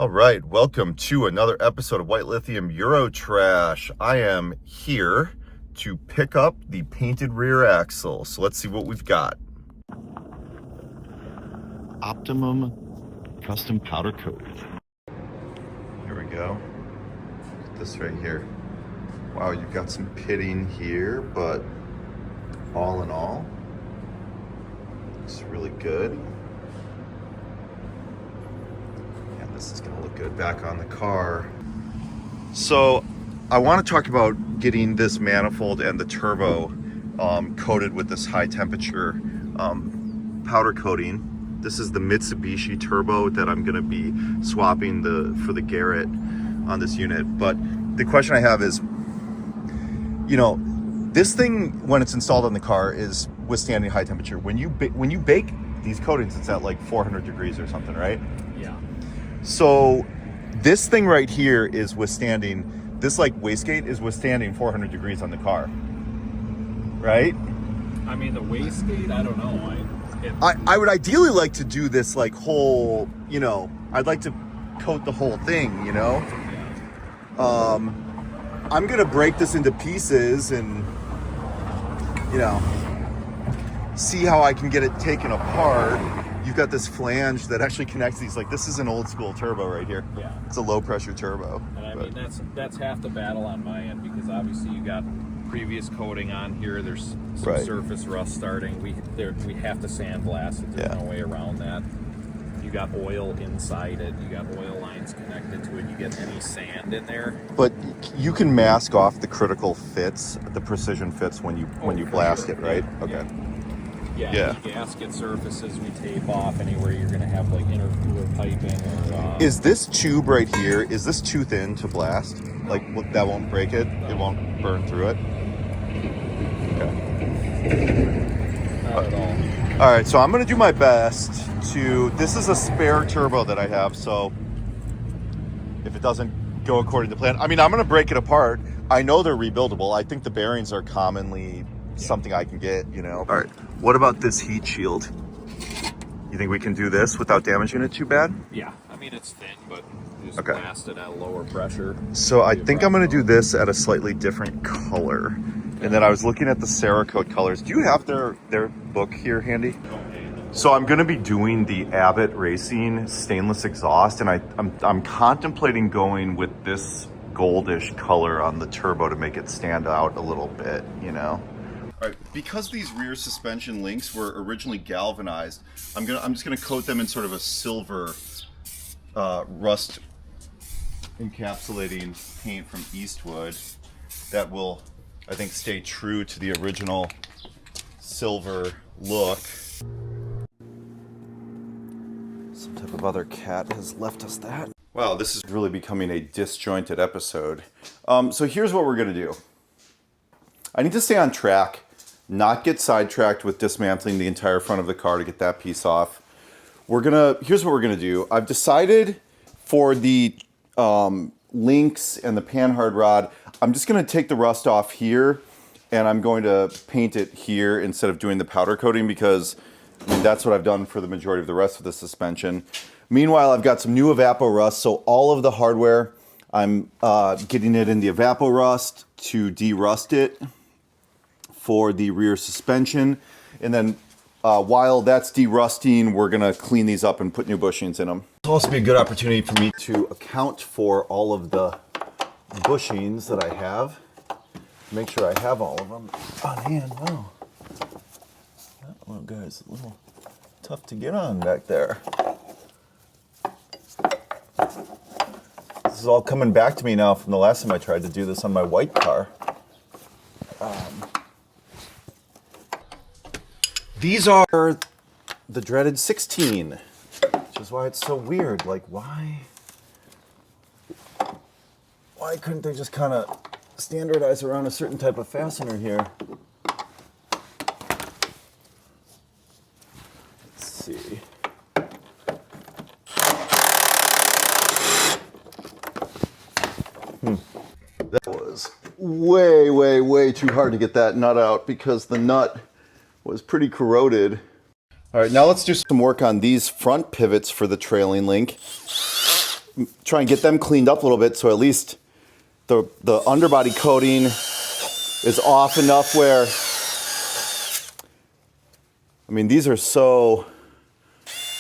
All right, welcome to another episode of White Lithium Euro Trash. I am here to pick up the painted rear axle. So let's see what we've got. Optimum custom powder coat. Here we go. Look at this right here. Wow, you've got some pitting here, but all in all, it's really good. This is going to look good back on the car. So I want to talk about getting this manifold and the turbo coated with this high temperature powder coating. This is the Mitsubishi turbo that I'm going to be swapping for the Garrett on this unit. But the question I have is, you know, this thing when it's installed on the car is withstanding high temperature. When you bake these coatings, it's at like 400 degrees or something, right? Yeah. So this thing right here is withstanding, this like wastegate is withstanding 400 degrees on the car, right? I mean, the wastegate, I don't know. I would ideally like to do this like whole, you know, I'd like to coat the whole thing, you know? Yeah. I'm gonna break this into pieces and, you know, see how I can get it taken apart. You've got this flange that actually connects these. Like, this is an old school turbo right here. Yeah. It's a low pressure turbo. And I mean, that's half the battle on my end, because obviously you got previous coating on here. There's some Right. surface rust starting. We have to sandblast it. There's no way around that. You got oil inside it. You got oil lines connected to it. You get any sand in there. But you can mask off the critical fits, the precision fits when you blast it, right? Yeah. Okay. Yeah. The gasket surfaces we tape off anywhere you're going to have like intercooler piping. Or, Is this tube right here, is this too thin to blast? Like, that won't break it? It won't burn through it? Okay. not at all. All right, so I'm going to do my best to... This is a spare turbo that I have, so if it doesn't go according to plan... I mean, I'm going to break it apart. I know they're rebuildable. I think the bearings are commonly something I can get, you know. All right, what about this heat shield? You think we can do this without damaging it too bad? Yeah, I mean, it's thin, but you just Okay. blast it at a lower pressure. So I think I'm going to do this at a slightly different color. And then I was looking at the Cerakote colors. Do you have their book here handy? So I'm going to be doing the Abbott Racing stainless exhaust, and I'm contemplating going with this goldish color on the turbo to make it stand out a little bit, you know. All right, because these rear suspension links were originally galvanized, I'm just gonna coat them in sort of a silver rust encapsulating paint from Eastwood that will, I think, stay true to the original silver look. Some type of other cat has left us that. Wow, this is really becoming a disjointed episode. So here's what we're gonna do. I need to stay on track, not get sidetracked with dismantling the entire front of the car to get that piece off. Here's what we're gonna do. I've decided for the links and the panhard rod, I'm just gonna take the rust off here and I'm going to paint it here instead of doing the powder coating, because I mean, that's what I've done for the majority of the rest of the suspension. Meanwhile, I've got some new Evapo rust, so all of the hardware, I'm getting it in the Evapo rust to de-rust it for the rear suspension. And then while that's de-rusting, we're gonna clean these up and put new bushings in them. It'll also be a good opportunity for me to account for all of the bushings that I have. Make sure I have all of them on hand. Wow. That little guy's a little tough to get on back there. This is all coming back to me now from the last time I tried to do this on my white car. These are the dreaded 16, which is why it's so weird. Like, why couldn't they just kind of standardize around a certain type of fastener here? Let's see. That was way too hard to get that nut out because the nut was pretty corroded. All right, now let's do some work on these front pivots for the trailing link. try and get them cleaned up a little bit, so at least the underbody coating is off enough where, I mean, these are so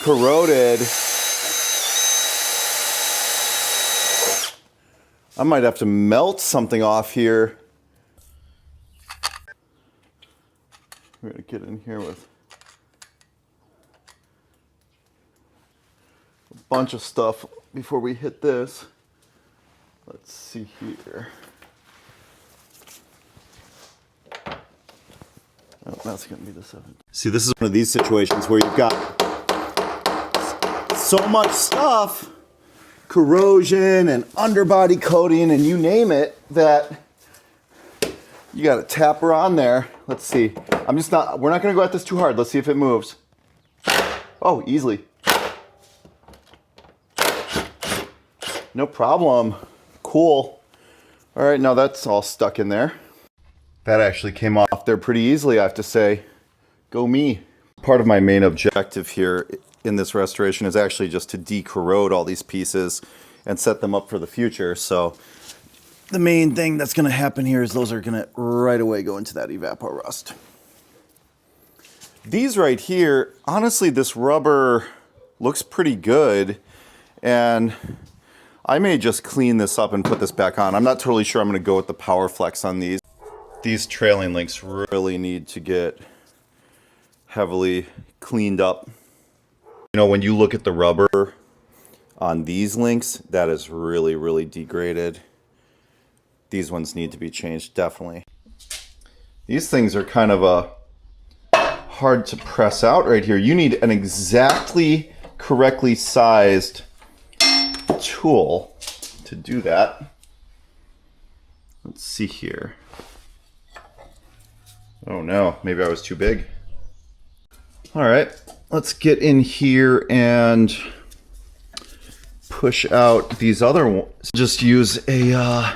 corroded. I might have to melt something off here. We're gonna get in here with a bunch of stuff before we hit this. Let's see here. Oh, that's gonna be the 7. See, this is one of these situations where you've got so much stuff, corrosion and underbody coating and you name it, that you got to tap her on there. Let's see. We're not going to go at this too hard. Let's see if it moves. Oh, easily. No problem. Cool. All right, now that's all stuck in there. That actually came off there pretty easily, I have to say. Go me. Part of my main objective here in this restoration is actually just to decorrode all these pieces and set them up for the future. So the main thing that's going to happen here is those are going to right away go into that evapor-rust. These right here, honestly, this rubber looks pretty good, and I may just clean this up and put this back on. I'm not totally sure I'm going to go with the Powerflex on these. These trailing links really need to get heavily cleaned up. You know, when you look at the rubber on these links, that is really, really degraded. These ones need to be changed, definitely. These things are kind of hard to press out right here. You need an exactly correctly sized tool to do that. Let's see here. Oh no, maybe I was too big. All right, let's get in here and push out these other ones. Just use a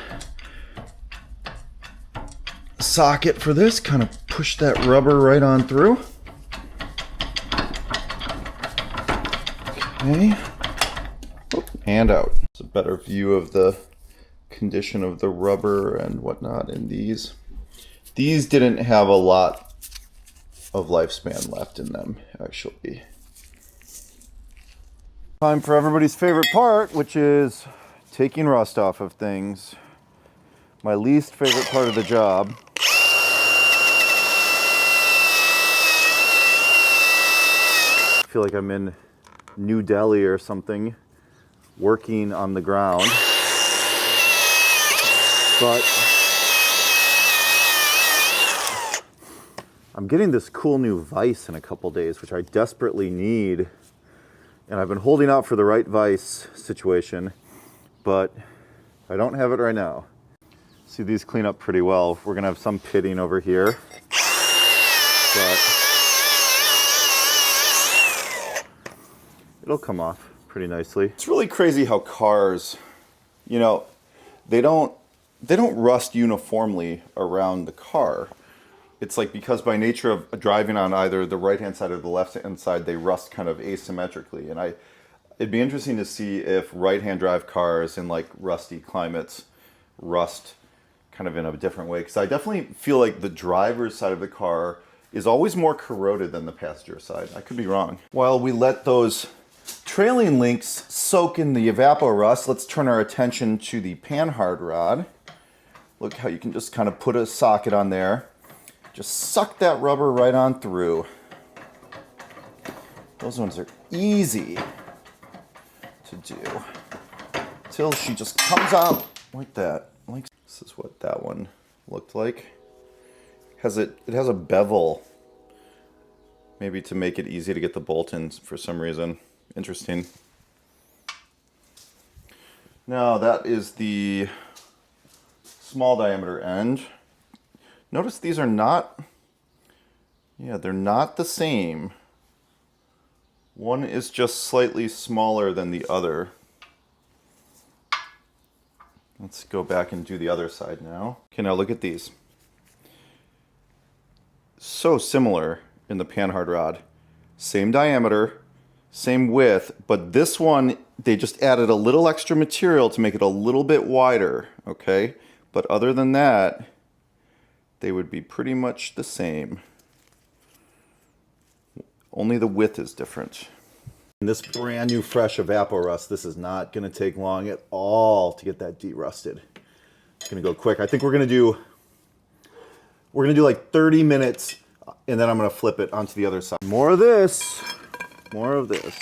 socket for this, kind of push that rubber right on through. Okay, and out. It's a better view of the condition of the rubber and whatnot in these. These didn't have a lot of lifespan left in them, actually. Time for everybody's favorite part, which is taking rust off of things. My least favorite part of the job. I feel like I'm in New Delhi or something, working on the ground. But I'm getting this cool new vise in a couple days, which I desperately need. And I've been holding out for the right vise situation, but I don't have it right now. See, these clean up pretty well. We're gonna have some pitting over here, but it'll come off pretty nicely. It's really crazy how cars, you know, they don't rust uniformly around the car. It's like, because by nature of driving on either the right-hand side or the left-hand side, they rust kind of asymmetrically. And it'd be interesting to see if right-hand drive cars in like rusty climates rust kind of in a different way. Because I definitely feel like the driver's side of the car is always more corroded than the passenger side. I could be wrong. While we let those trailing links soak in the evapor-rust, let's turn our attention to the panhard rod. Look how you can just kind of put a socket on there. Just suck that rubber right on through. Those ones are easy to do. Till she just comes out like that. Like, this is what that one looked like. It has a bevel, maybe to make it easy to get the bolt in for some reason. Interesting. Now that is the small diameter end. Notice these are not, they're not the same. One is just slightly smaller than the other. Let's go back and do the other side now. Okay, now look at these. So similar in the panhard rod. Same diameter, same width, but this one they just added a little extra material to make it a little bit wider, okay? But other than that, they would be pretty much the same. Only the width is different. And this brand new fresh evaporust, this is not gonna take long at all to get that derusted. It's gonna go quick. I think we're gonna do like 30 minutes and then I'm gonna flip it onto the other side. More of this, more of this.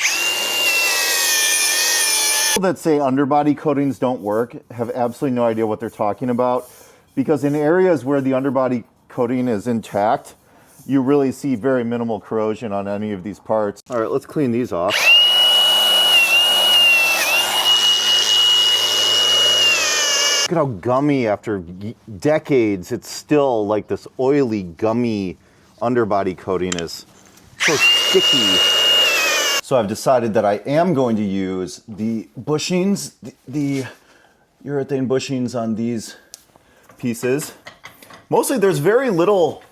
People that say underbody coatings don't work have absolutely no idea what they're talking about, because in areas where the underbody coating is intact, you really see very minimal corrosion on any of these parts. All right, let's clean these off. Look at how gummy, after decades, it's still like this oily, gummy underbody coating is so sticky. So I've decided that I am going to use the bushings, the urethane bushings on these pieces. Mostly there's very little.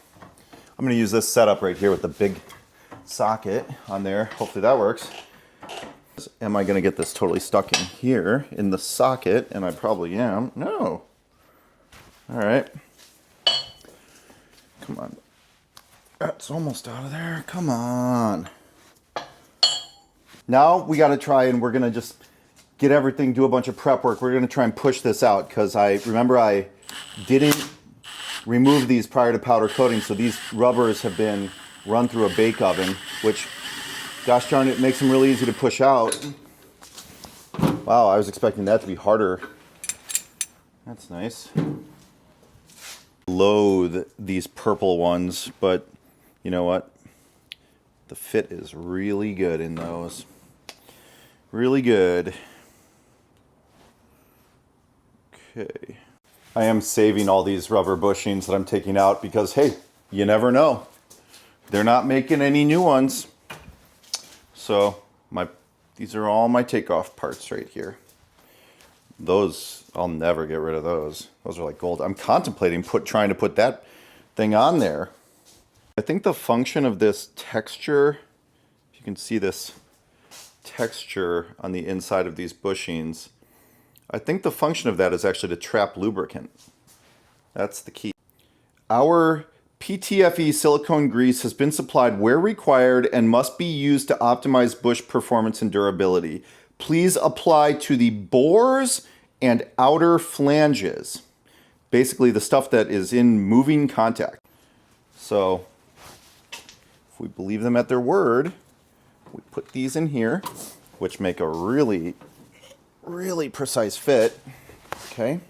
I'm going to use this setup right here with the big socket on there. Hopefully that works. Am I going to get this totally stuck in here in the socket? And I probably am. No. All right. Come on. That's almost out of there. Come on. Now we got to try, and we're going to just get everything, do a bunch of prep work. We're going to try and push this out because I didn't remove these prior to powder coating, so these rubbers have been run through a bake oven, which, gosh darn it, makes them really easy to push out. Wow, I was expecting that to be harder. That's nice. Loathe these purple ones, but you know what? The fit is really good in those. Really good. Okay. I am saving all these rubber bushings that I'm taking out because, hey, you never know. They're not making any new ones. So these are all my takeoff parts right here. Those, I'll never get rid of those. Those are like gold. I'm contemplating trying to put that thing on there. I think the function of this texture, if you can see this texture on the inside of these bushings, I think the function of that is actually to trap lubricant. That's the key. Our PTFE silicone grease has been supplied where required and must be used to optimize bush performance and durability. Please apply to the bores and outer flanges. Basically the stuff that is in moving contact. So if we believe them at their word, we put these in here, which make a really, really precise fit. Okay.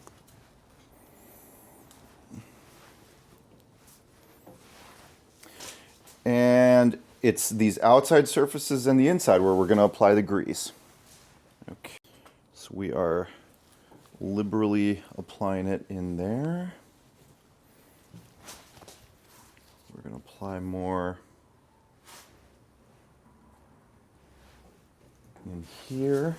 And it's these outside surfaces and the inside where we're going to apply the grease. Okay. So we are liberally applying it in there. We're going to apply more in here,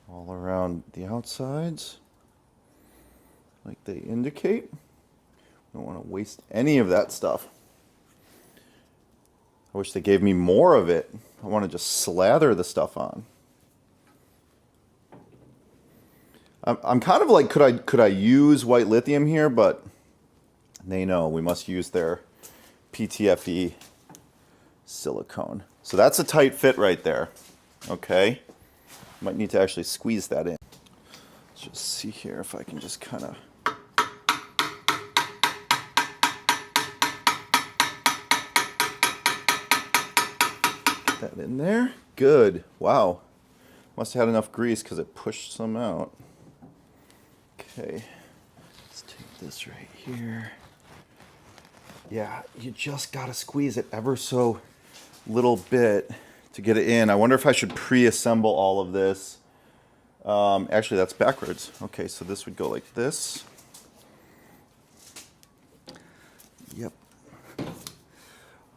all around the outsides, like they indicate. Don't want to waste any of that stuff. I wish they gave me more of it. I want to just slather the stuff on. I'm kind of like, could I use white lithium here? But they know we must use their PTFE silicone. So that's a tight fit right there. Okay. Might need to actually squeeze that in. Let's just see here if I can just kind of. Get that in there. Good. Wow. Must have had enough grease because it pushed some out. Okay. Let's take this right here. Yeah, you just got to squeeze it ever so little bit to get it in. I wonder if I should pre-assemble all of this. Actually, that's backwards. Okay, so this would go like this. Yep.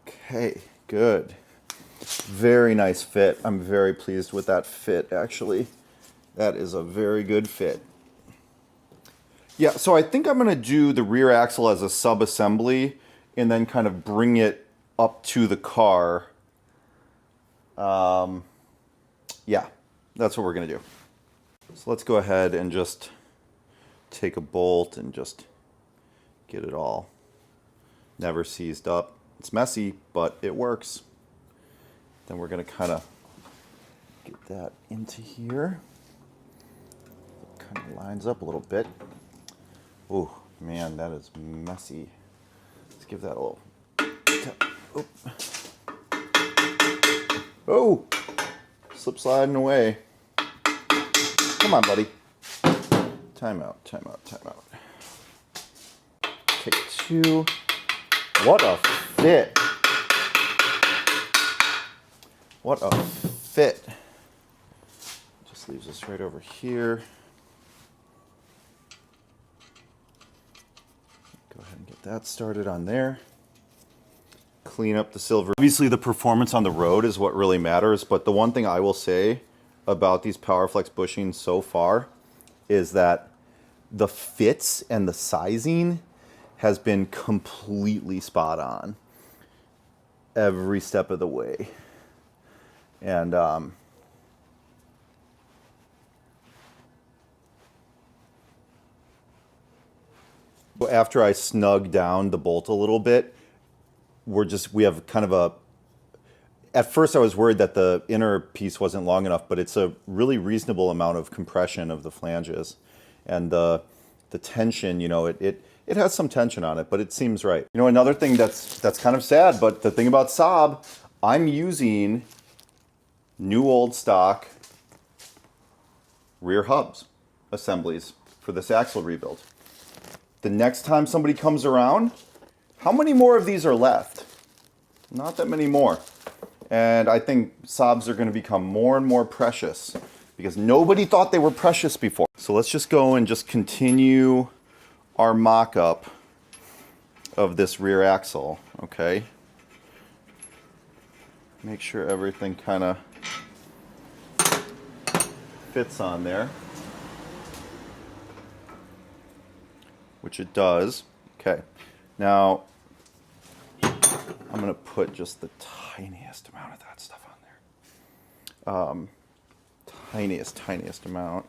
Okay, good. Very nice fit. I'm very pleased with that fit, actually. That is a very good fit. Yeah, so I think I'm going to do the rear axle as a sub-assembly and then kind of bring it up to the car Yeah, that's what we're gonna do. So let's go ahead and just take a bolt and just get it all never seized up. It's messy, but it works. Then we're gonna kind of get that into here. Kind of lines up a little bit. Oh man, that is messy. Let's give that a little tap. Oh, oh, slip sliding away. Come on, buddy. Time out, time out, time out. Take two. What a fit. What a fit. Just leaves us right over here. Go ahead and get that started on there. Clean up the silver. Obviously the performance on the road is what really matters, but the one thing I will say about these Powerflex bushings so far is that the fits and the sizing has been completely spot on every step of the way. And after I snug down the bolt a little bit, we have kind of a, at first I was worried that the inner piece wasn't long enough, but it's a really reasonable amount of compression of the flanges. And the tension, you know, it has some tension on it, but it seems right. You know, another thing that's kind of sad, but the thing about Saab, I'm using new old stock rear hubs assemblies for this axle rebuild. The next time somebody comes around, how many more of these are left? Not that many more. And I think Saabs are going to become more and more precious because nobody thought they were precious before. So let's just go and just continue our mock-up of this rear axle, okay? Make sure everything kind of fits on there, which it does. Okay, now I'm gonna put just the tiniest amount of that stuff on there. Tiniest amount.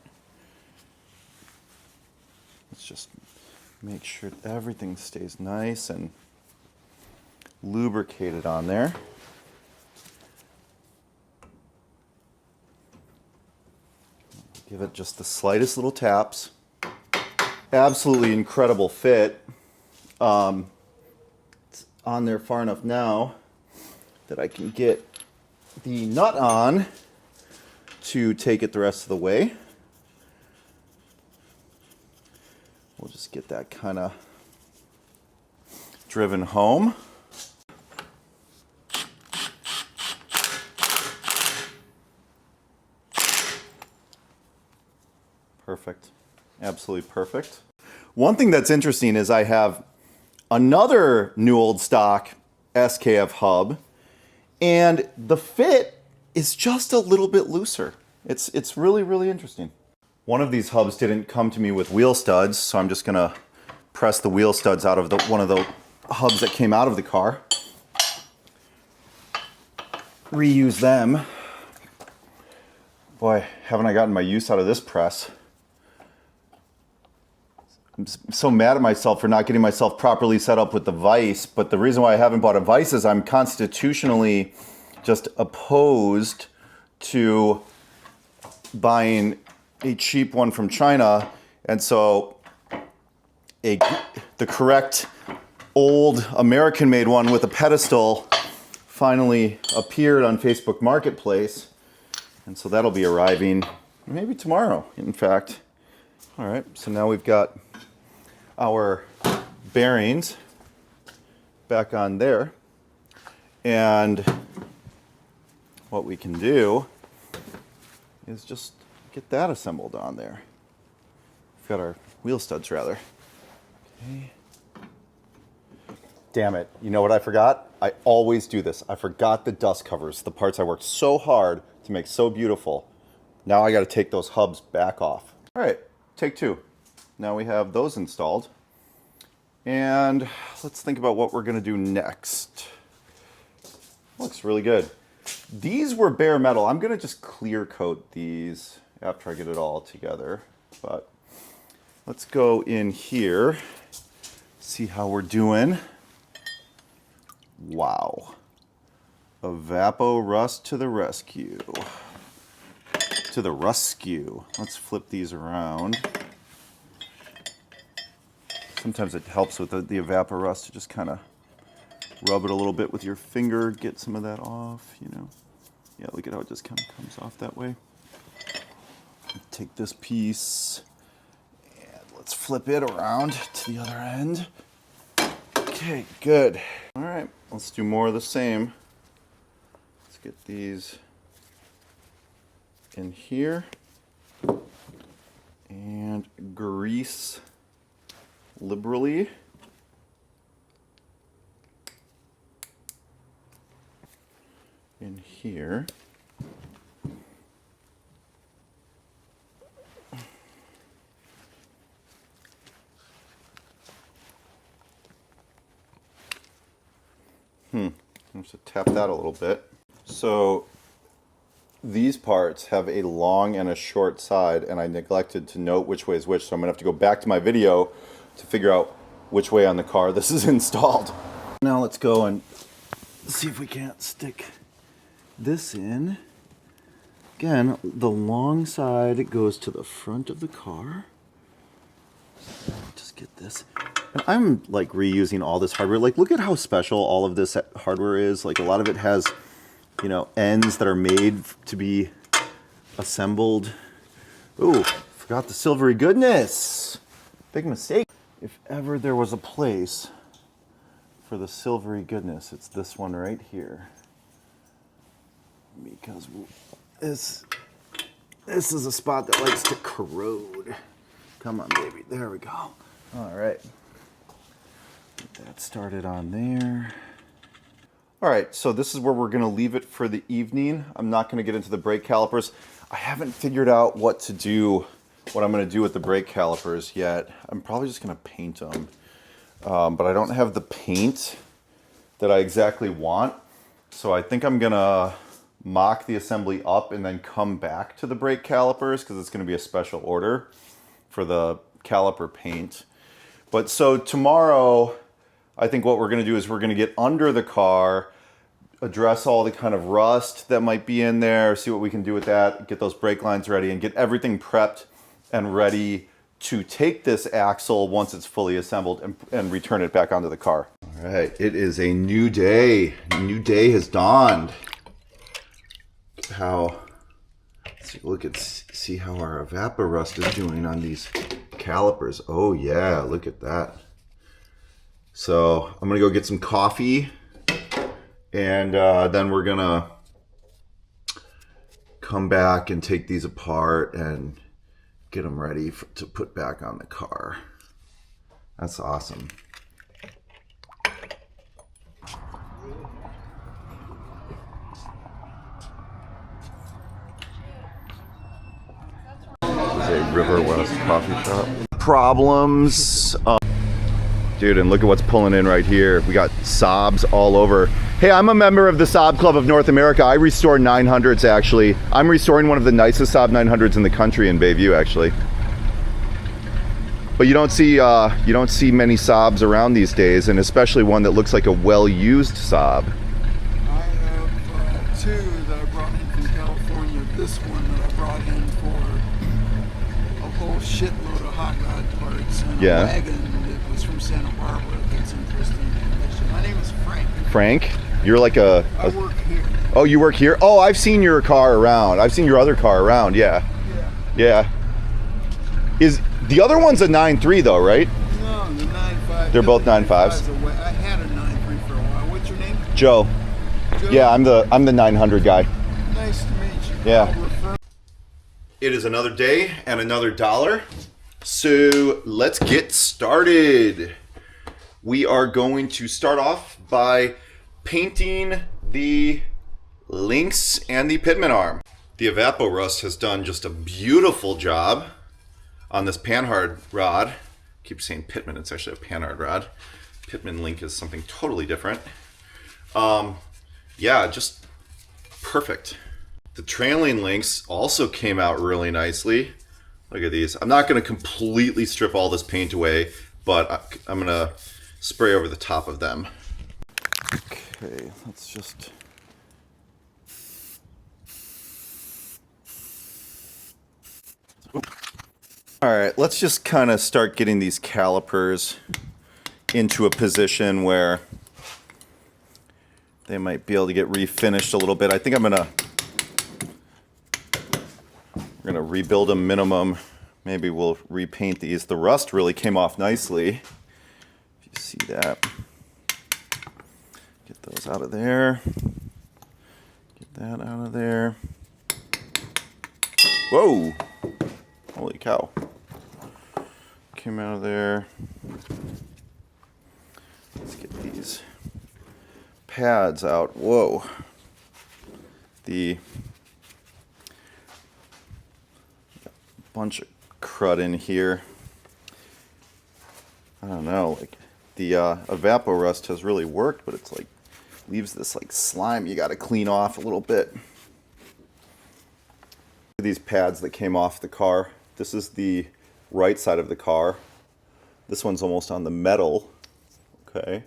Let's just make sure everything stays nice and lubricated on there. Give it just the slightest little taps. Absolutely incredible fit. It's on there far enough now that I can get the nut on to take it the rest of the way. We'll just get that kind of driven home. Perfect. Absolutely perfect. One thing that's interesting is I have another new old stock SKF hub, and the fit is just a little bit looser. It's really, really interesting. One of these hubs didn't come to me with wheel studs, so I'm just gonna press the wheel studs out of one of the hubs that came out of the car. Reuse them. Boy, haven't I gotten my use out of this press. I'm so mad at myself for not getting myself properly set up with the vise, but the reason why I haven't bought a vise is I'm constitutionally just opposed to buying a cheap one from China, and so the correct old American-made one with a pedestal finally appeared on Facebook Marketplace, and so that'll be arriving maybe tomorrow, in fact. All right, so now we've got our bearings back on there, and what we can do is just get that assembled on there. We've got our wheel studs, rather. Okay. Damn it, you know what I forgot? I always do this. I forgot the dust covers, the parts I worked so hard to make so beautiful. Now I gotta take those hubs back off. All right, take two. Now we have those installed. And let's think about what we're gonna do next. Looks really good. These were bare metal. I'm gonna just clear coat these after I get it all together. But let's go in here, see how we're doing. Wow. Evappo Rust to the rescue. To the rescue. Let's flip these around. Sometimes it helps with the Evappo Rust to just kind of rub it a little bit with your finger, get some of that off, you know. Yeah, look at how it just kind of comes off that way. Take this piece and let's flip it around to the other end. Okay, good. All right, let's do more of the same. Let's get these in here and grease liberally. In here. I'm just gonna tap that a little bit. So these parts have a long and a short side, and I neglected to note which way is which, so I'm gonna have to go back to my video to figure out which way on the car this is installed. Now let's go and see if we can't stick this in. Again, the long side goes to the front of the car. Just get this. And I'm like reusing all this hardware. Like, look at how special all of this hardware is. Like, a lot of it has, you know, ends that are made to be assembled. Ooh, forgot the silvery goodness. Big mistake. If ever there was a place for the silvery goodness, it's this one right here. Because this is a spot that likes to corrode. Come on, baby. There we go. All right. Get that started on there. All right, so this is where we're going to leave it for the evening. I'm not going to get into the brake calipers. I haven't figured out what to do, what I'm going to do with the brake calipers yet. I'm probably just going to paint them. But I don't have the paint that I exactly want. So I think I'm going to mock the assembly up and then come back to the brake calipers because it's going to be a special order for the caliper paint. But so tomorrow, I think what we're going to do is we're going to get under the car, address all the kind of rust that might be in there, see what we can do with that, get those brake lines ready, and get everything prepped and ready to take this axle once it's fully assembled and return it back onto the car. All right, it is a new day. A new day has dawned. See how our Evappo Rust is doing on these calipers. Oh yeah, look at that. So I'm gonna go get some coffee, and then we're gonna come back and take these apart and get them ready to put back on the car. That's awesome. A River West coffee shop. Problems. Dude, and look at what's pulling in right here. We got Saabs all over. Hey, I'm a member of the Saab Club of North America. I restore 900s actually. I'm restoring one of the nicest Saab 900s in the country in Bayview actually. But you don't see many Saabs around these days, and especially one that looks like a well-used Saab. I have two that I brought in from California. This one that I brought in for a whole shitload of hot rod parts and a wagon that was from Santa Barbara that's in pristine condition. My name is Frank. Frank? You're like I work here. Oh, you work here? Oh, I've seen your car around. I've seen your other car around, yeah. Yeah. The other one's a 9.3 though, right? No, the 9.5. They're both 9.5s. I had a 9.3 for a while. What's your name? Joe. Joe? Yeah, I'm the 900 guy. Nice to meet you. Yeah. It is another day and another dollar. So let's get started. We are going to start off by painting the links and the pitman arm. The Evappo Rust has done just a beautiful job on this panhard rod. I keep saying pitman, it's actually a panhard rod. Pitman link is something totally different. Yeah, just Perfect. The trailing links also came out really nicely. Look at these. I'm not going to completely strip all this paint away, but I'm going to spray over the top of them. Okay, let's just... All right, let's just kind of start getting these calipers into a position where they might be able to get refinished a little bit. I think we're gonna rebuild them minimum. Maybe we'll repaint these. The rust really came off nicely. If you see that. Get those out of there. Get that out of there. Whoa! Holy cow. Came out of there. Let's get these pads out. Whoa. The bunch of crud in here. I don't know, like the evaporust has really worked, but it's like leaves this like slime you got to clean off a little bit. These pads that came off the car. This is the right side of the car. This one's almost on the metal. Okay.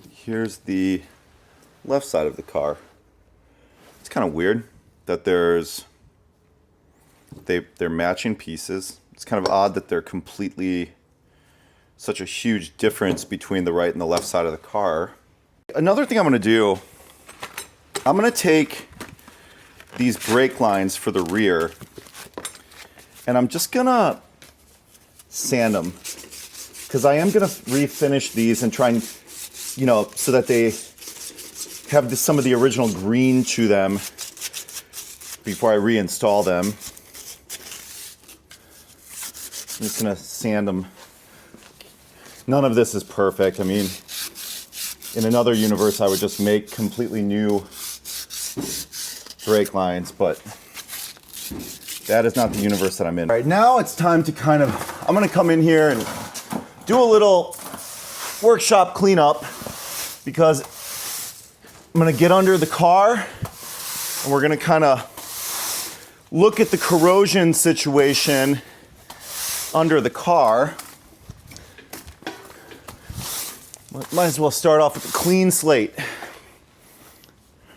Here's the left side of the car. It's kind of weird that they're matching pieces. It's kind of odd that they're completely such a huge difference between the right and the left side of the car. Another thing I'm going to do, I'm going to take these brake lines for the rear and I'm just going to sand them because I am going to refinish these and try and, so that they have some of the original green to them before I reinstall them. I'm just going to sand them. None of this is perfect. I mean, in another universe, I would just make completely new brake lines, but that is not the universe that I'm in. All right, now it's time to I'm going to come in here and do a little workshop cleanup because I'm going to get under the car and we're going to kind of look at the corrosion situation under the car. Might as well start off with a clean slate.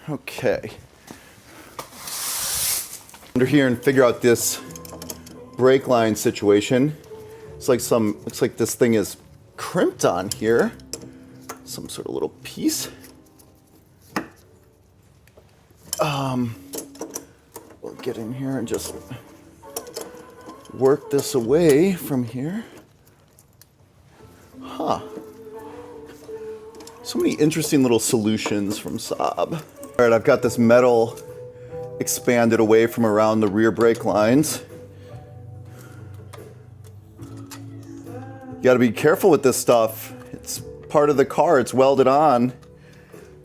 Okay. Under here and figure out this brake line situation. It's like looks like this thing is crimped on here. Some sort of little piece. We'll get in here and just work this away from here. Huh. So many interesting little solutions from Saab. All right, I've got this metal expanded away from around the rear brake lines. You gotta be careful with this stuff. It's part of the car, it's welded on.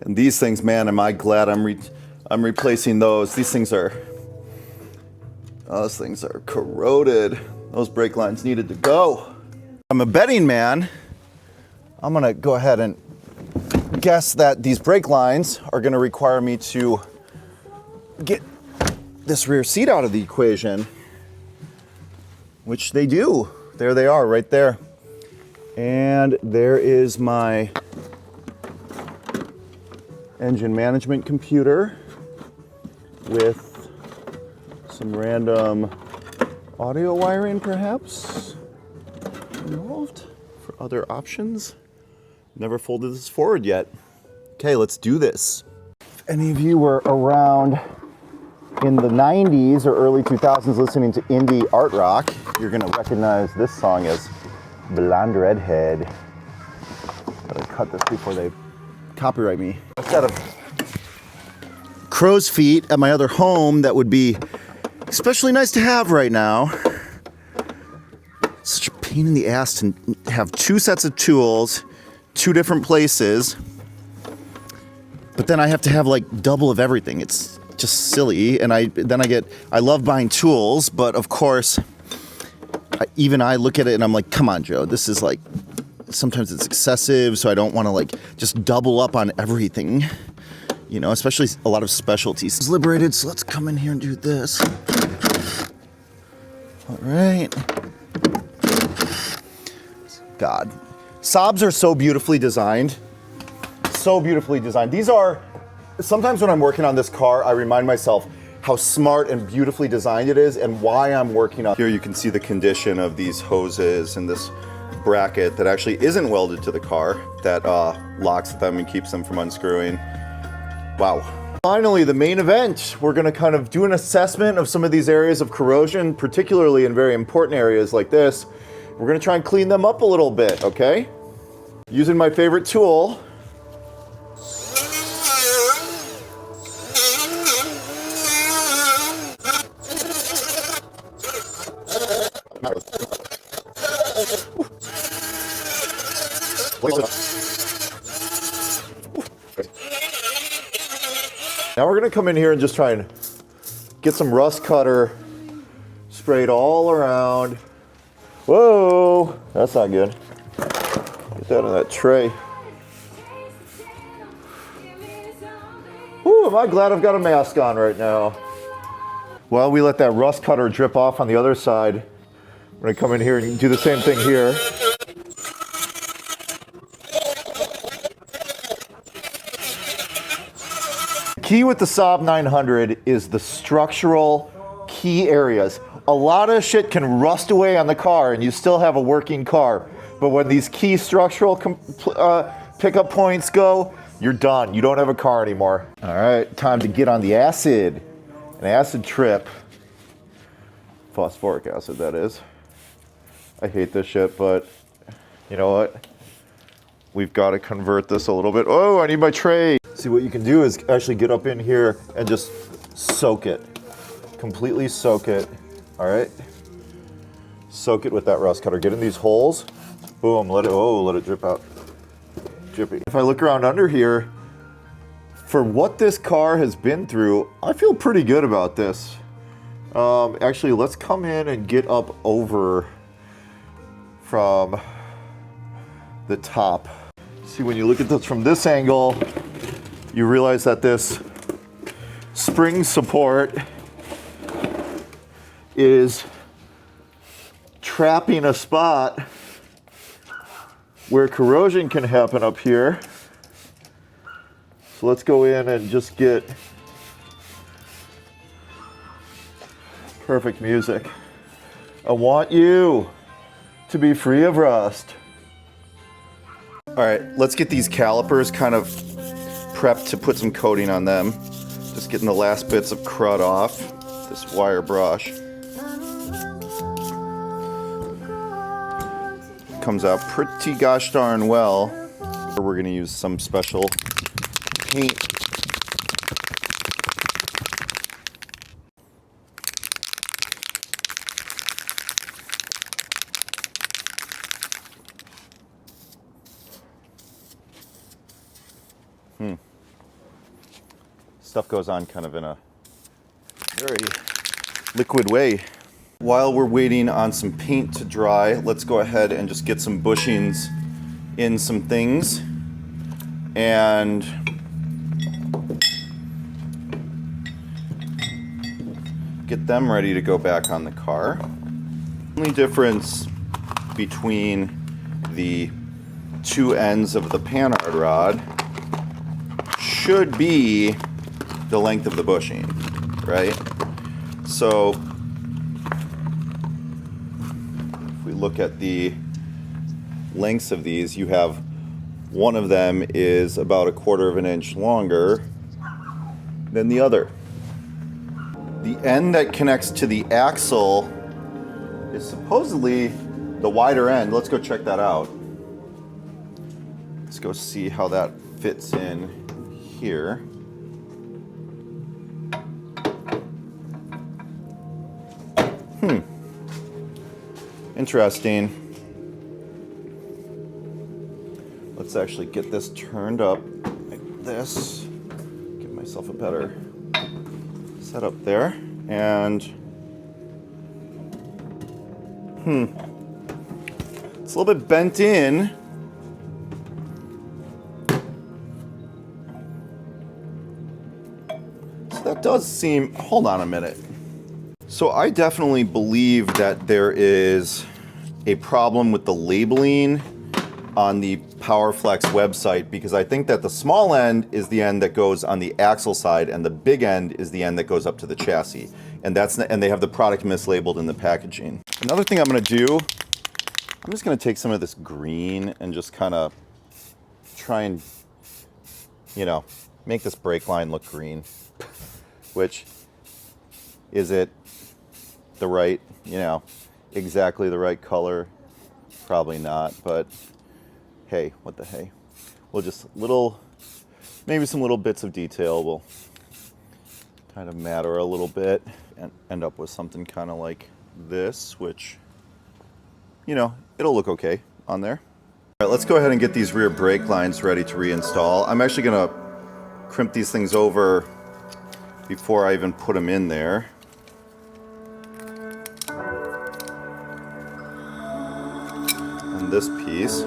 And these things, man, am I glad I'm replacing those. Those things are corroded. Those brake lines needed to go. I'm a betting man. I'm gonna go ahead and guess that these brake lines are gonna require me to get this rear seat out of the equation, which they do. There they are, right there. And there is my engine management computer with some random audio wiring perhaps involved for other options. Never folded this forward yet. Okay, let's do this. If any of you were around in the 90s or early 2000s listening to indie art rock, you're gonna recognize this song as Blonde Redhead. Gotta cut this before they copyright me. A set of crow's feet at my other home that would be especially nice to have right now. Such a pain in the ass to have two sets of tools, two different places, but then I have to have like double of everything. It's just silly. And I love buying tools, but of course, I look at it and I'm like, come on, Joe, this is like, sometimes it's excessive, so I don't want to like just double up on everything. You know, especially a lot of specialties. It's liberated, so let's come in here and do this. All right. God. Saabs are so beautifully designed. So beautifully designed. These are, sometimes when I'm working on this car, I remind myself how smart and beautifully designed it is and why I'm working on. Here you can see the condition of these hoses and this bracket that actually isn't welded to the car that locks them and keeps them from unscrewing. Wow. Finally, the main event. We're gonna kind of do an assessment of some of these areas of corrosion, particularly in very important areas like this. We're gonna try and clean them up a little bit, okay? Using my favorite tool. Now we're gonna come in here and just try and get some rust cutter sprayed all around. Whoa, that's not good. Get that on that tray. Ooh, am I glad I've got a mask on right now. While we let that rust cutter drip off on the other side, I'm gonna come in here and do the same thing here. Key with the Saab 900 is the structural key areas. A lot of shit can rust away on the car and you still have a working car. But when these key structural pickup points go, you're done. You don't have a car anymore. All right, time to get on the acid. An acid trip. Phosphoric acid, that is. I hate this shit, but you know what? We've got to convert this a little bit. Oh, I need my tray. See, what you can do is actually get up in here and just soak it. Completely soak it. All right? Soak it with that rust cutter. Get in these holes. Boom, let it drip out. Drippy. If I look around under here, for what this car has been through, I feel pretty good about this. Actually, let's come in and get up over from the top. See, when you look at this from this angle, you realize that this spring support is trapping a spot where corrosion can happen up here. So let's go in and just get perfect music. I want you to be free of rust. All right, let's get these calipers kind of prepped to put some coating on them. Just getting the last bits of crud off this wire brush. Comes out pretty gosh darn well. We're gonna use some special paint. Stuff goes on kind of in a very liquid way. While we're waiting on some paint to dry, let's go ahead and just get some bushings in some things and get them ready to go back on the car. The only difference between the two ends of the panhard rod should be the length of the bushing, right? So if we look at the lengths of these, you have one of them is about 1/4 of an inch longer than the other. The end that connects to the axle is supposedly the wider end. Let's go check that out. Let's go see how that fits in here. Interesting. Let's actually get this turned up like this. Give myself a better setup there. And it's a little bit bent in. that does seem, hold on a minute. So I definitely believe that there is a problem with the labeling on the Powerflex website, because I think that the small end is the end that goes on the axle side and the big end is the end that goes up to the chassis. And they have the product mislabeled in the packaging. Another thing I'm gonna do, I'm just gonna take some of this green and just kind of try and, you know, make this brake line look green. Which, is it the right, you know, exactly the right color? Probably not, but hey, what the hey. We'll just maybe some little bits of detail will kind of matter a little bit and end up with something kind of like this, which, you know, it'll look okay on there. All right, let's go ahead and get these rear brake lines ready to reinstall. I'm actually gonna crimp these things over before I even put them in there. And this piece.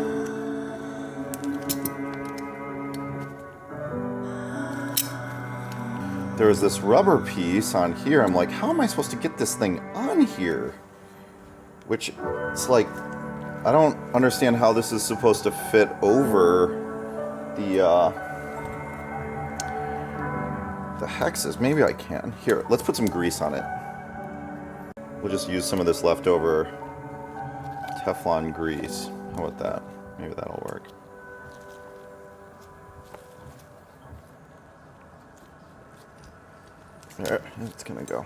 There was this rubber piece on here. I'm like, how am I supposed to get this thing on here? Which, it's like, I don't understand how this is supposed to fit over the hexes. Maybe I can. Here, let's put some grease on it. We'll just use some of this leftover Teflon grease. How about that? Maybe that'll work. There, it's gonna go.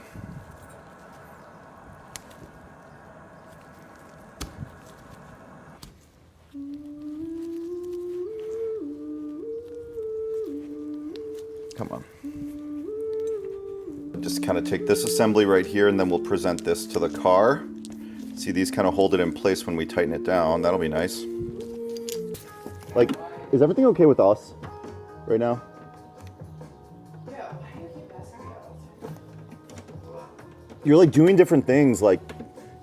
Come on. Just kind of take this assembly right here and then we'll present this to the car. See, these kind of hold it in place when we tighten it down. That'll be nice. Like, is everything okay with us right now? You're like doing different things, like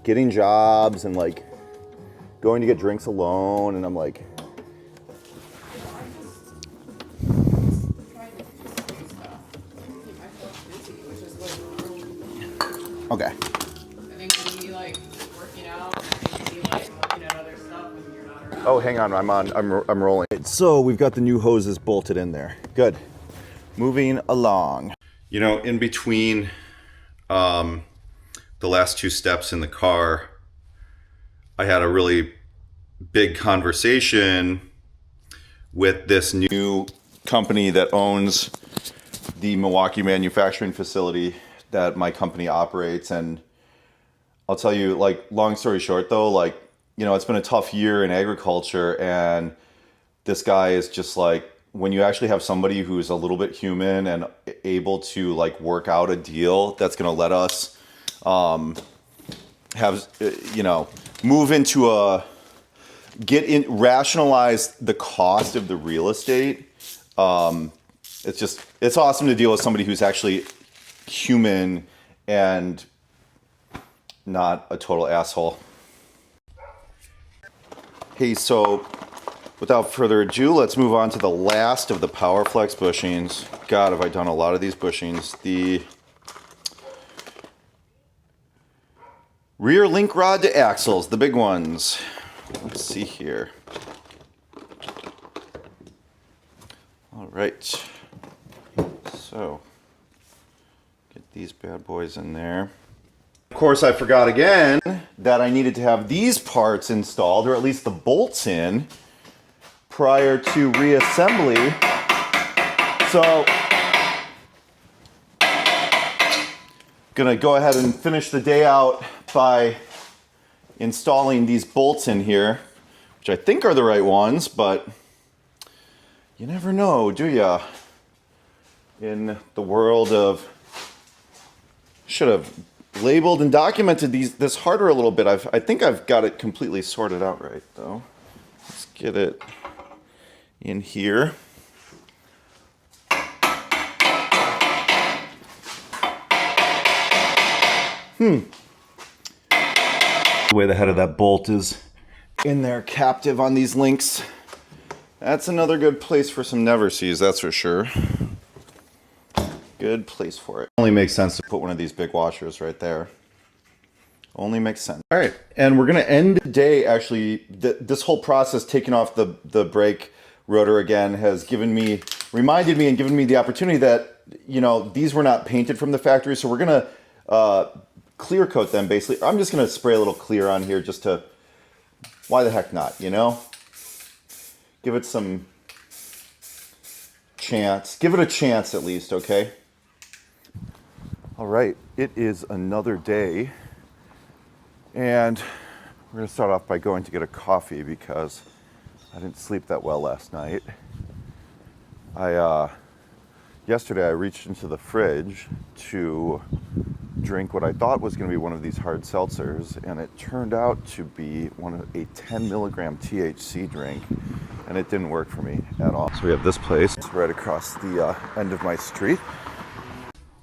getting jobs and like going to get drinks alone, and I'm like, okay. I think when you like working out, and you like looking at other stuff when you're not around. Oh, hang on, I'm rolling. So we've got the new hoses bolted in there. Good. Moving along. You know, in between the last two steps in the car, I had a really big conversation with this new company that owns the Milwaukee manufacturing facility that my company operates. And I'll tell you, like, long story short though, like, you know, it's been a tough year in agriculture, and this guy is just like, when you actually have somebody who's a little bit human and able to like work out a deal that's going to let us have, you know, move into rationalize the cost of the real estate. It's awesome to deal with somebody who's actually human and not a total asshole. Hey, so without further ado, let's move on to the last of the Powerflex bushings. God, have I done a lot of these bushings. The rear link rod to axles, the big ones. Let's see here. All right. So, get these bad boys in there. Of course, I forgot again that I needed to have these parts installed, or at least the bolts in, prior to reassembly. So, gonna go ahead and finish the day out by installing these bolts in here, which I think are the right ones, but you never know, do ya? In the world of, should have labeled and documented this harder a little bit. I think I've got it completely sorted out right though. Let's get it in here. The way the head of that bolt is in there captive on these links. That's another good place for some never sees, that's for sure. Good place for it. Only makes sense to put one of these big washers right there. Only makes sense. All right, and we're gonna end the day, actually, this whole process, taking off the brake rotor again, has reminded me and given me the opportunity that, you know, these were not painted from the factory, so we're gonna clear coat them, basically. I'm just gonna spray a little clear on here just to, why the heck not, you know? Give it some chance. Give it a chance at least, okay? All right, it is another day. And we're going to start off by going to get a coffee because I didn't sleep that well last night. Yesterday I reached into the fridge to drink what I thought was going to be one of these hard seltzers, and it turned out to be a 10 milligram THC drink, and it didn't work for me at all. So we have this place. It's right across the end of my street.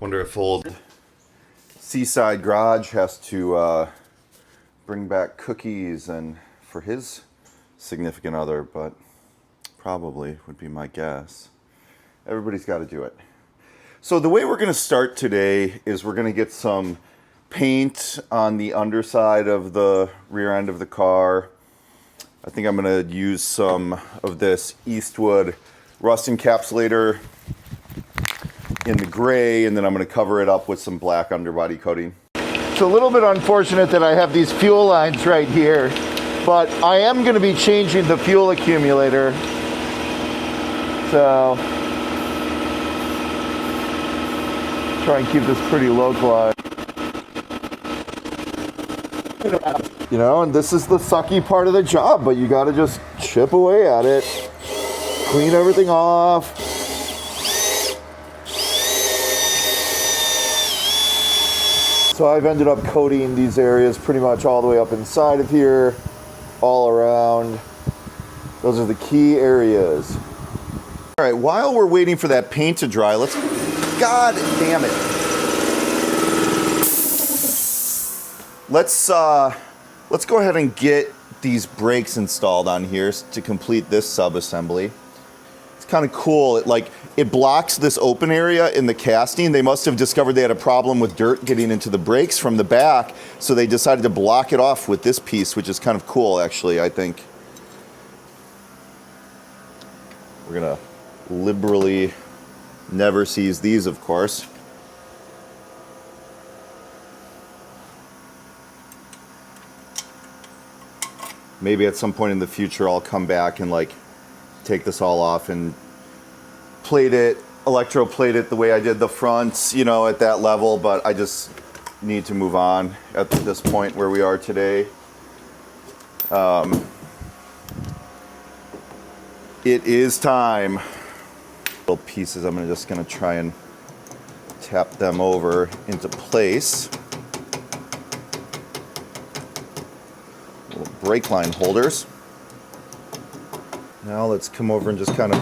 Wonder if old Seaside Garage has to bring back cookies and for his significant other, but probably would be my guess. Everybody's got to do it. So the way we're going to start today is we're going to get some paint on the underside of the rear end of the car. I think I'm going to use some of this Eastwood rust encapsulator in the gray, and then I'm going to cover it up with some black underbody coating. It's a little bit unfortunate that I have these fuel lines right here, but I am going to be changing the fuel accumulator. So try and keep this pretty localized. You know, and this is the sucky part of the job, but you got to just chip away at it, clean everything off. So I've ended up coating these areas pretty much all the way up inside of here, all around. Those are the key areas. All right, while we're waiting for that paint to dry, God damn it. Let's go ahead and get these brakes installed on here to complete this sub-assembly. It's kind of cool. It blocks this open area in the casting. They must have discovered they had a problem with dirt getting into the brakes from the back, so they decided to block it off with this piece, which is kind of cool, actually, I think. We're gonna liberally never seize these, of course. Maybe at some point in the future I'll come back and take this all off and plate it, electroplate it the way I did the fronts, you know, at that level, but I just need to move on at this point where we are today. It is time. Little pieces, I'm just gonna try and tap them over into place. Little brake line holders. Now let's come over and just kind of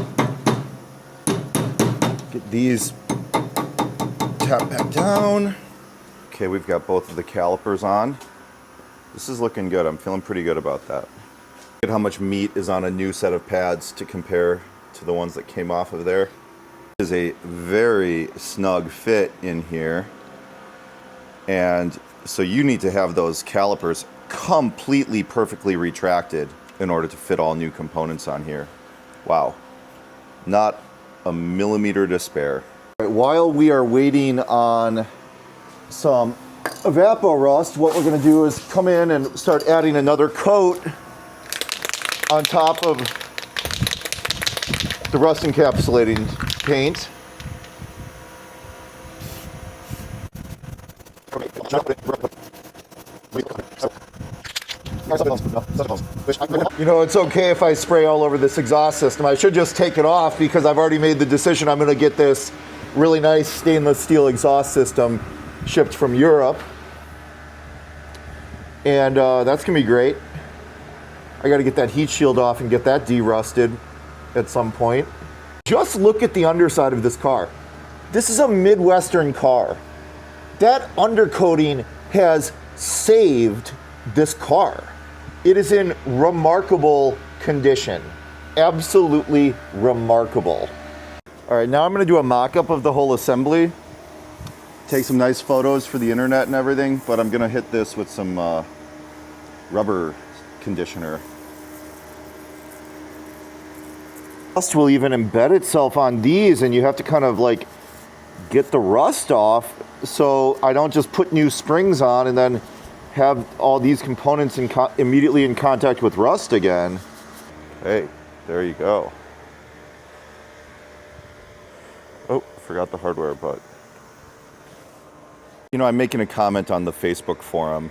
get these tapped back down. Okay, we've got both of the calipers on. This is looking good. I'm feeling pretty good about that. Look at how much meat is on a new set of pads to compare to the ones that came off of there. It is a very snug fit in here. And so you need to have those calipers completely perfectly retracted in order to fit all new components on here. Wow. Not a millimeter to spare. All right, while we are waiting on some evapor rust, what we're going to do is come in and start adding another coat on top of the rust encapsulating paint. You know, it's okay if I spray all over this exhaust system. I should just take it off because I've already made the decision I'm going to get this really nice stainless steel exhaust system shipped from Europe. And that's going to be great. I got to get that heat shield off and get that de-rusted at some point. Just look at the underside of this car. This is a Midwestern car. That undercoating has saved this car. It is in remarkable condition. Absolutely remarkable. All right, now I'm going to do a mock-up of the whole assembly. take some nice photos for the internet and everything, but I'm gonna hit this with some rubber conditioner. Rust will even embed itself on these, and you have to kind of like get the rust off, so I don't just put new springs on and then have all these components immediately in contact with rust again. Hey, there you go. Oh, forgot the hardware, but you know, I'm making a comment on the Facebook forum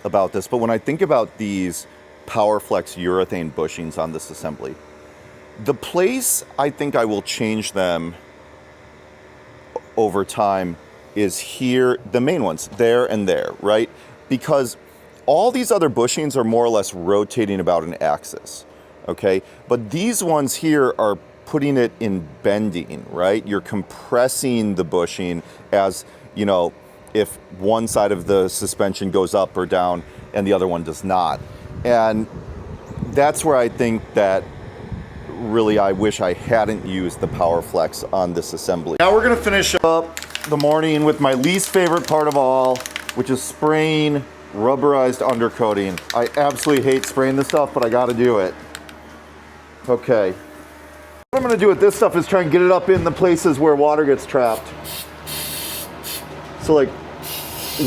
about this, but when I think about these Powerflex urethane bushings on this assembly, the place I think I will change them over time is here, the main ones, there and there, right? Because all these other bushings are more or less rotating about an axis, okay? But these ones here are putting it in bending, right? You're compressing the bushing as, you know, if one side of the suspension goes up or down and the other one does not. And that's where I think that really I wish I hadn't used the Powerflex on this assembly. Now we're gonna finish up the morning with my least favorite part of all, which is spraying rubberized undercoating. I absolutely hate spraying this stuff, but I gotta do it. Okay. What I'm gonna do with this stuff is try and get it up in the places where water gets trapped. So like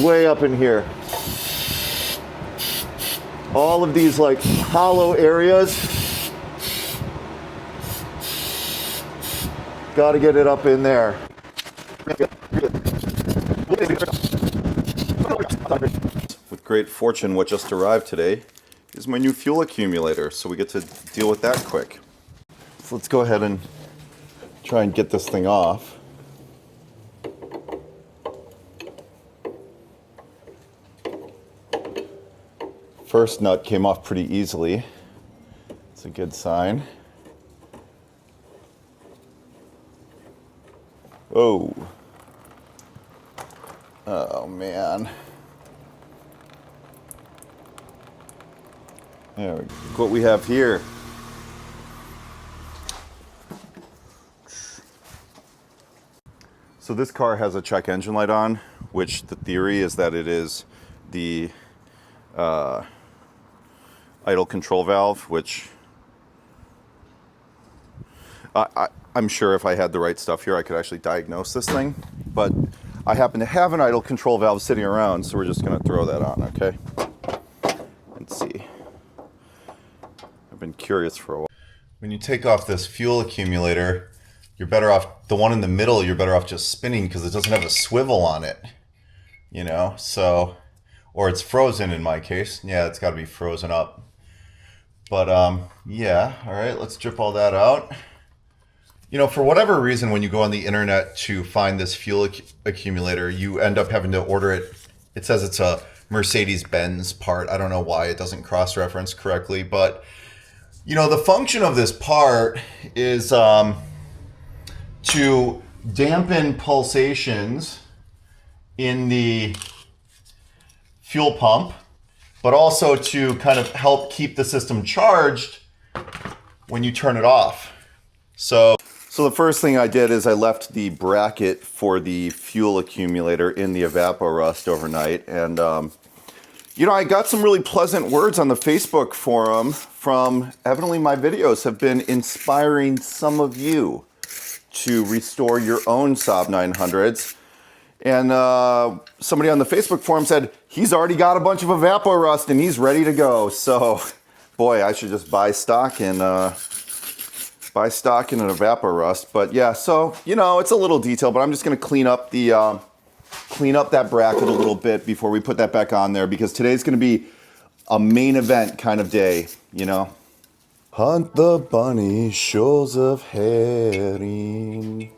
way up in here. All of these like hollow areas. Got to get it up in there. With great fortune, what just arrived today is my new fuel accumulator, so we get to deal with that quick. So let's go ahead and try and get this thing off. First nut came off pretty easily. It's a good sign. Oh. Oh man. There we go. Look what we have here. So this car has a check engine light on, which the theory is that it is the idle control valve, which I'm sure if I had the right stuff here, I could actually diagnose this thing. But I happen to have an idle control valve sitting around, so we're just going to throw that on, okay? Let's see. I've been curious for a while. When you take off this fuel accumulator, you're better off, the one in the middle, you're better off just spinning because it doesn't have a swivel on it, you know? So, or it's frozen in my case. Yeah, it's got to be frozen up. But yeah, all right, let's drip all that out. You know, for whatever reason, when you go on the internet to find this fuel accumulator, you end up having to order it. It says it's a Mercedes-Benz part. I don't know why it doesn't cross-reference correctly, but you know, the function of this part is to dampen pulsations in the fuel pump, but also to kind of help keep the system charged when you turn it off. So the first thing I did is I left the bracket for the fuel accumulator in the evaporust overnight. And, you know, I got some really pleasant words on the Facebook forum from, evidently my videos have been inspiring some of you to restore your own Saab 900s. And somebody on the Facebook forum said, he's already got a bunch of evaporust and he's ready to go. So, boy, I should just buy stock in an evaporust. But yeah, so, you know, it's a little detail, but I'm just going to clean up that bracket a little bit before we put that back on there, because today's going to be a main event kind of day, you know. Hunt the bunny, shoals of herring.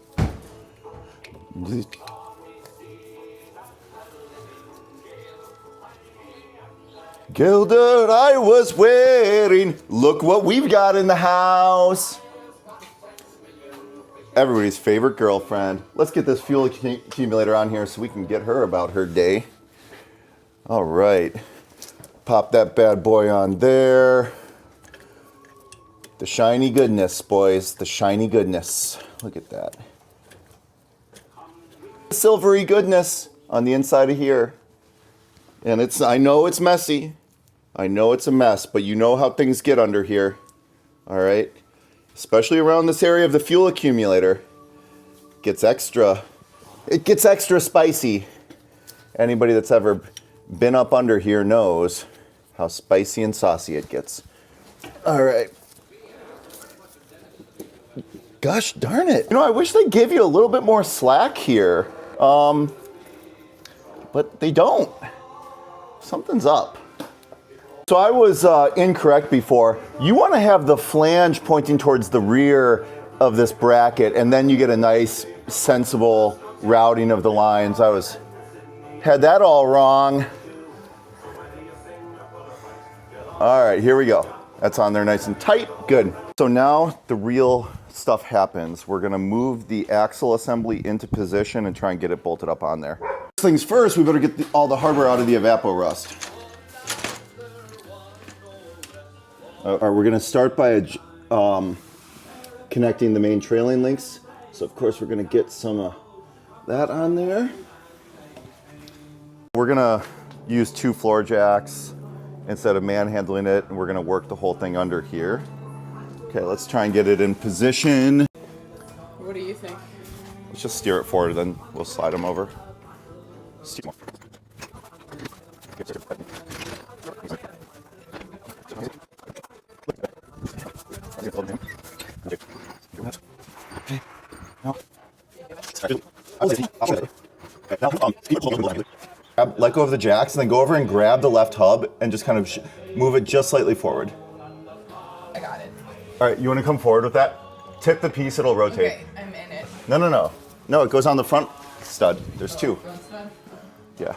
Gilder, I was wearing. Look what we've got in the house. Everybody's favorite girlfriend. Let's get this fuel accumulator on here so we can get her about her day. All right. Pop that bad boy on there. The shiny goodness, boys. The shiny goodness. Look at that. silvery goodness on the inside of here. And I know it's messy. I know it's a mess, but you know how things get under here. All right? Especially around this area of the fuel accumulator. It gets extra spicy. Anybody that's ever been up under here knows how spicy and saucy it gets. All right. Gosh darn it. You know, I wish they'd give you a little bit more slack here. But they don't. Something's up. So I was incorrect before. You want to have the flange pointing towards the rear of this bracket, and then you get a nice, sensible routing of the lines. Had that all wrong. All right, here we go. That's on there nice and tight. Good. So now the real stuff happens. We're gonna move the axle assembly into position and try and get it bolted up on there. First things first, we better get all the hardware out of the evapor rust. All right, we're gonna start by connecting the main trailing links. So of course we're gonna get some of that on there. We're gonna use 2 floor jacks instead of manhandling it, and we're gonna work the whole thing under here. Okay, let's try and get it in position. What do you think? Let's just steer it forward, then we'll slide them over. Steer. Let go of the jacks and then go over and grab the left hub and just kind of move it just slightly forward. I got it. All right, you want to come forward with that? Tip the piece, it'll rotate. Okay, I'm in it. No. No, it goes on the front stud. There's 2. Yeah.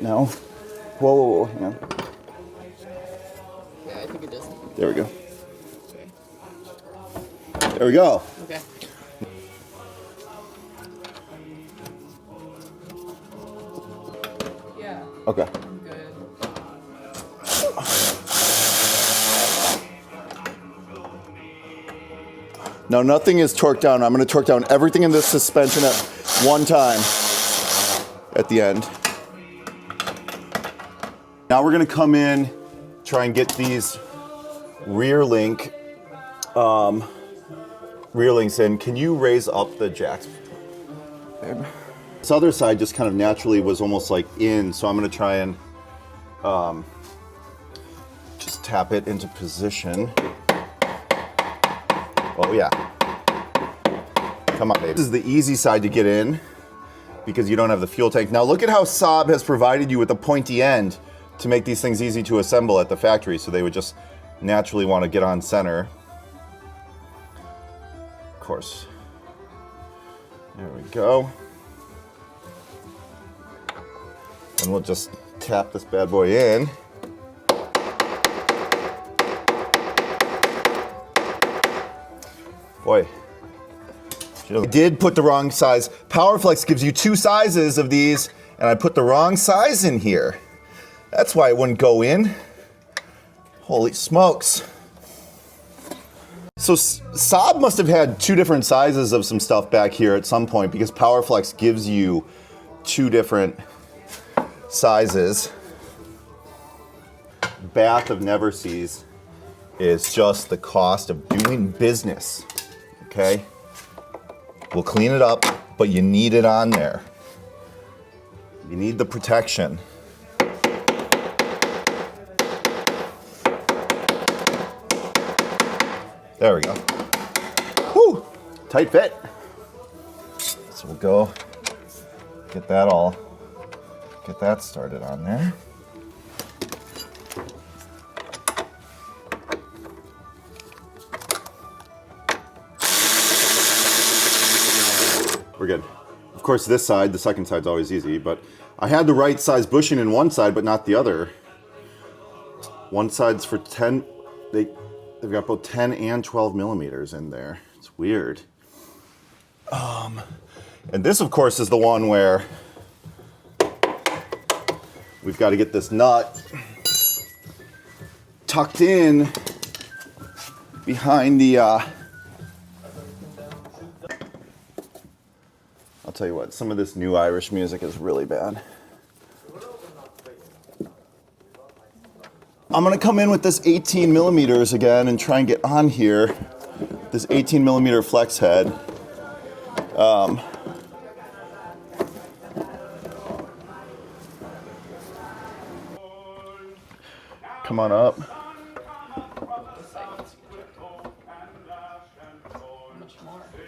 Now, whoa, hang on. Yeah, I think it does. There we go. Okay. There we go. Okay. Yeah. Okay. I'm good. Now nothing is torqued down. I'm going to torque down everything in this suspension at one time at the end. Now we're going to come in, try and get these rear links in. Can you raise up the jacks? This other side just kind of naturally was almost like in, so I'm going to try and just tap it into position. Oh yeah. Come on, baby. This is the easy side to get in because you don't have the fuel tank. Now look at how Saab has provided you with a pointy end to make these things easy to assemble at the factory, so they would just naturally want to get on center. Of course. There we go. And we'll just tap this bad boy in. Boy, I did put the wrong size. Powerflex gives you 2 sizes of these, and I put the wrong size in here. That's why it wouldn't go in. Holy smokes. So Saab must have had 2 different sizes of some stuff back here at some point, because Powerflex gives you 2 different sizes. Bath of never sees is just the cost of doing business. Okay? We'll clean it up, but you need it on there. You need the protection. There we go. Whew! Tight fit. So we'll go get that started on there. We're good. Of course, this side, the second side's always easy, but I had the right size bushing in one side, but not the other. One side's for 10, they've got both 10 and 12 millimeters in there. It's weird. And this, of course, is the one where we've got to get this nut tucked in behind the tell you what, some of this new Irish music is really bad. I'm gonna come in with this 18 millimeters again and try and get on here, this 18 millimeter flex head. Come on up.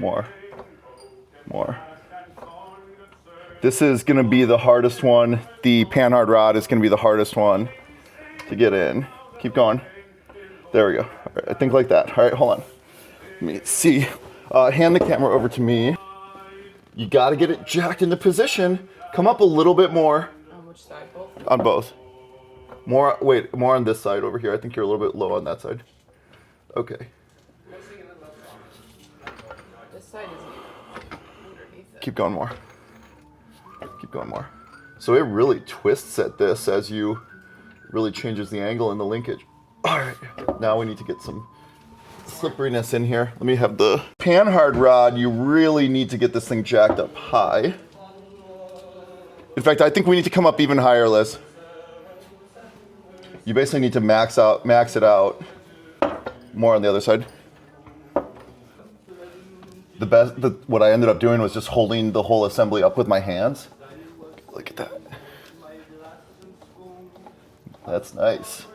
More. This is gonna be the hardest one. The panhard rod is gonna be the hardest one to get in. Keep going. There we go. All right, I think like that. All right, hold on. Let me see. Hand the camera over to me. You gotta get it jacked into position. Come up a little bit more. On which side? Both? On both. More on this side over here. I think you're a little bit low on that side. Okay. This side is underneath it. Keep going more. So it really twists at this as you really changes the angle and the linkage. All right, now we need to get some slipperiness in here. Let me have the panhard rod. You really need to get this thing jacked up high. In fact, I think we need to come up even higher, Liz. You basically need to max it out. More on the other side. What I ended up doing was just holding the whole assembly up with my hands. Look at that. That's nice.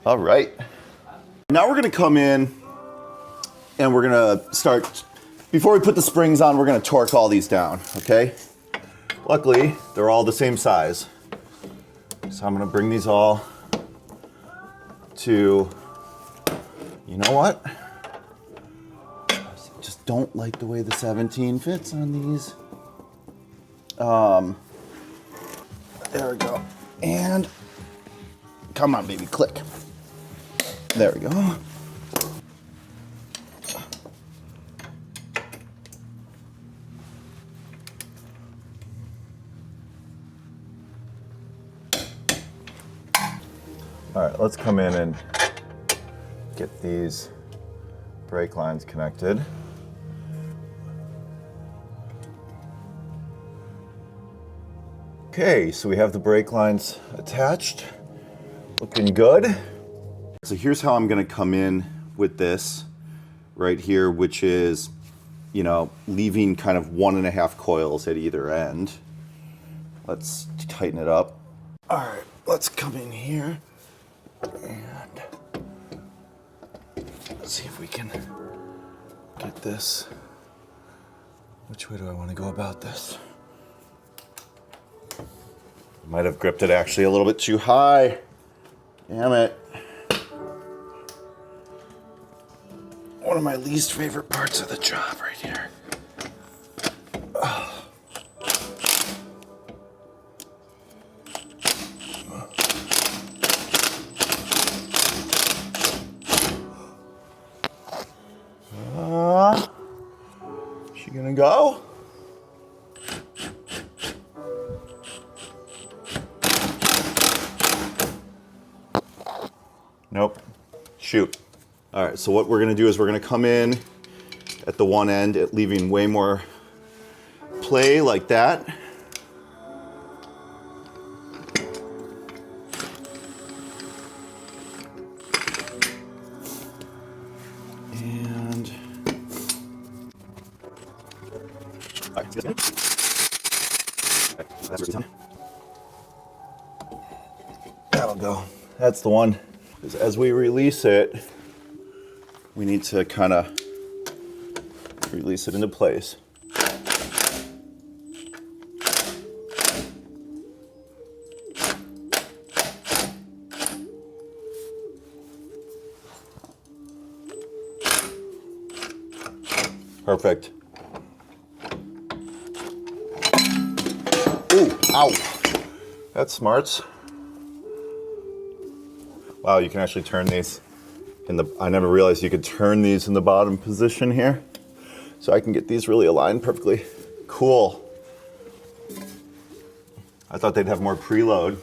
All right. Now we're gonna come in and we're gonna start, before we put the springs on, we're gonna torque all these down, okay? Luckily, they're all the same size. So I'm gonna bring these all to, you know what? I just don't like the way the 17 fits on these. There we go. And come on, baby, click. There we go. All right, let's come in and get these brake lines connected. Okay, so we have the brake lines attached, looking good. So here's how I'm gonna come in with this right here, which is, you know, leaving kind of 1.5 coils at either end. Let's tighten it up. All right, let's come in here and let's see if we can get this. Which way do I want to go about this? Might have gripped it actually a little bit too high. Damn it. One of my least favorite parts of the job right here. She gonna go? Nope. Shoot. All right, so what we're gonna do is we're gonna come in at the one end, leaving way more play like that. And all right, that'll go. That's the one. As we release it, we need to kind of release it into place. Perfect. Ooh, ow. That's smarts. Wow, you can actually turn these in the, I never realized you could turn these in the bottom position here. So I can get these really aligned perfectly. Cool. I thought they'd have more preload.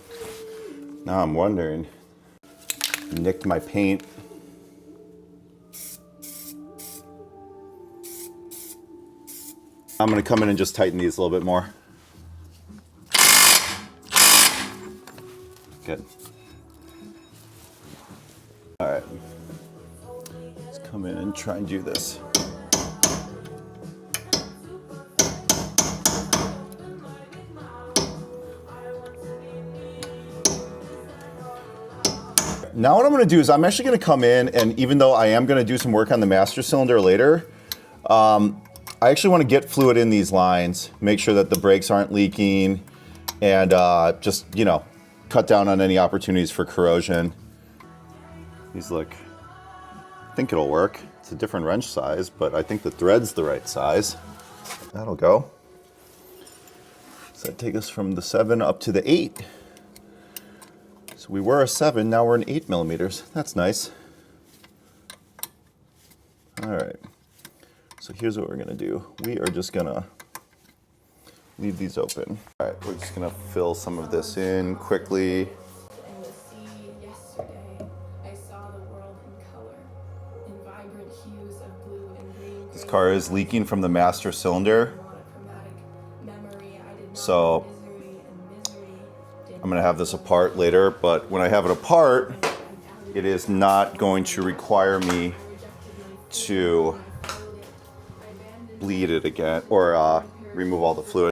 Now I'm wondering. Nicked my paint. I'm gonna come in and just tighten these a little bit more. Good. All right. Let's come in and try and do this. Now what I'm going to do is I'm actually going to come in, and even though I am going to do some work on the master cylinder later, I actually want to get fluid in these lines, make sure that the brakes aren't leaking, and just, you know, cut down on any opportunities for corrosion. These look, I think it'll work. It's a different wrench size, but I think the thread's the right size. That'll go. So that take us from the 7 up to the 8. So we were a 7, now we're an 8 millimeters. That's nice. All right. So here's what we're gonna do. We are just gonna leave these open. All right, we're just gonna fill some of this in quickly. And the sea yesterday, I saw the world in color, in vibrant hues of blue and green. This car is leaking from the master cylinder. So I'm gonna have this apart later, but when I have it apart, it is not going to require me to bleed it again or remove all the fluid.